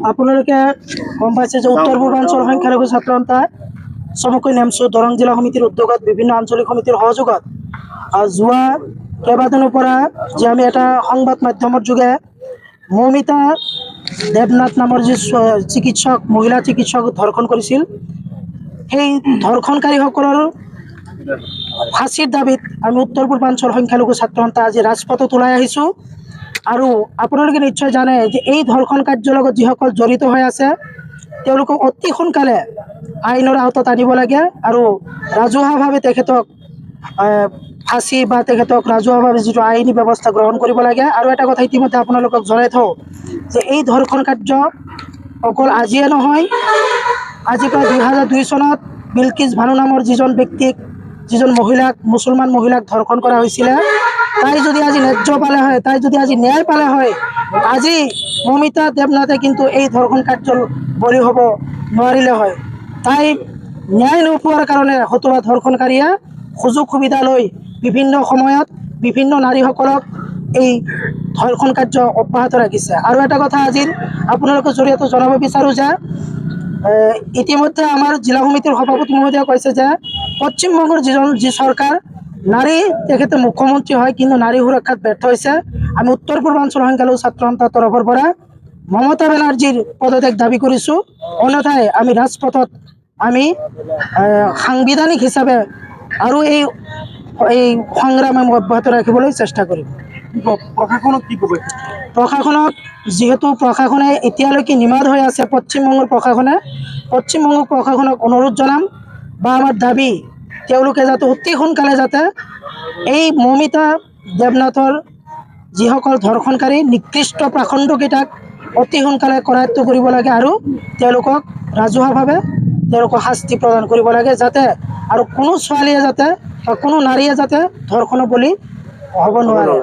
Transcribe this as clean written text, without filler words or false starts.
আপোনালোকে গম পাইছে যে উত্তৰ পূৰ্বাঞ্চল সংখ্যালঘু ছাত্ৰ সন্থা চমুকৈ নেমচু দৰং জিলা সমিতিৰ উদ্যোগত বিভিন্ন আঞ্চলিক সমিতিৰ সহযোগত যোৱা কেইবাদিনৰ পৰা যে আমি এটা সংবাদ মাধ্যমৰ যোগে মৌমিতা দেৱনাথ নামৰ যি চিকিৎসক মহিলা চিকিৎসক ধৰ্ষণ কৰিছিল, সেই ধৰ্ষণকাৰীসকলৰ ফাঁচীৰ দাবীত আমি উত্তৰ পূৰ্বাঞ্চল সংখ্যালঘু ছাত্ৰ সন্থা আজি ৰাজপথত ওলাই আহিছোঁ। আৰু আপোনালোকে নিশ্চয় জানে যে এই ধৰ্ষণ কাৰ্যৰ লগত যিসকল জড়িত হৈ আছে তেওঁলোকক অতি সোনকালে আইনৰ আওতাত আনিব লাগে আৰু ৰাজহুৱাভাৱে তেখেতক ফাঁচী বা তেখেতক ৰাজহুৱাভাৱে যিটো আইনী ব্যৱস্থা গ্ৰহণ কৰিব লাগে। আৰু এটা কথা ইতিমধ্যে আপোনালোকক জনাই থওঁ যে এই ধৰ্ষণ কাৰ্য অকল আজিয়ে নহয়, আজি প্ৰায় 2002 চনত বিলকিছ ভানু নামৰ যিজন মহিলাক মুছলমান মহিলাক ধৰ্ষণ কৰা হৈছিলে, তাই যদি আজি ন্যায্য পালে হয়, তাই যদি আজি ন্যায় পালে হয়, আজি মৌমিতা দেৱনাথে কিন্তু এই ধৰ্ষণ কাৰ্যৰ বলি হ'ব নোৱাৰিলে হয়। তাই ন্যায় নোপোৱাৰ কাৰণে হতুৱা ধৰ্ষণকাৰীয়ে সুযোগ সুবিধা লৈ বিভিন্ন সময়ত বিভিন্ন নাৰীসকলক এই ধৰ্ষণ কাৰ্য অব্যাহত ৰাখিছে। আৰু এটা কথা আজি আপোনালোকৰ জৰিয়তে জনাব বিচাৰোঁ যে ইতিমধ্যে আমাৰ জিলা সমিতিৰ সভাপতি মহোদয়ে কৈছে যে পশ্চিমবংগৰ যি চৰকাৰ নাৰী তেখেতে মুখ্যমন্ত্ৰী হয় কিন্তু নাৰী সুৰক্ষাত ব্যৰ্থ হৈছে। আমি উত্তৰ পূৰ্বাঞ্চল সংখ্যালঘু ছাত্ৰ সন্থাৰ তৰফৰ পৰা মমতা বেনাৰ্জীৰ পদত্যাগ দাবী কৰিছোঁ, অন্যথাই আমি ৰাজপথত আমি সাংবিধানিক হিচাপে আৰু এই সংগ্ৰাম আমি অব্যাহত ৰাখিবলৈ চেষ্টা কৰিম। প্ৰশাসনক কি ক'ব? প্ৰশাসনক যিহেতু প্ৰশাসনে এতিয়ালৈকে নিমাত হৈ আছে, পশ্চিমবংগ প্ৰশাসনক অনুৰোধ জনাম বা আমাৰ দাবী তেওঁলোকে যাতে অতি সোনকালে যাতে এই মৌমিতা দেৱনাথৰ যিসকল ধৰ্ষণকাৰী নিকৃষ্ট প্ৰাখণ্ডকেইটাক অতি সোনকালে কৰায়ত্ব কৰিব লাগে আৰু তেওঁলোকক ৰাজহুৱাভাৱে তেওঁলোকক শাস্তি প্ৰদান কৰিব লাগে, যাতে আৰু কোনো ছোৱালীয়ে যাতে বা কোনো নাৰীয়ে যাতে ধৰ্ষণৰ বলি হ'ব নোৱাৰে।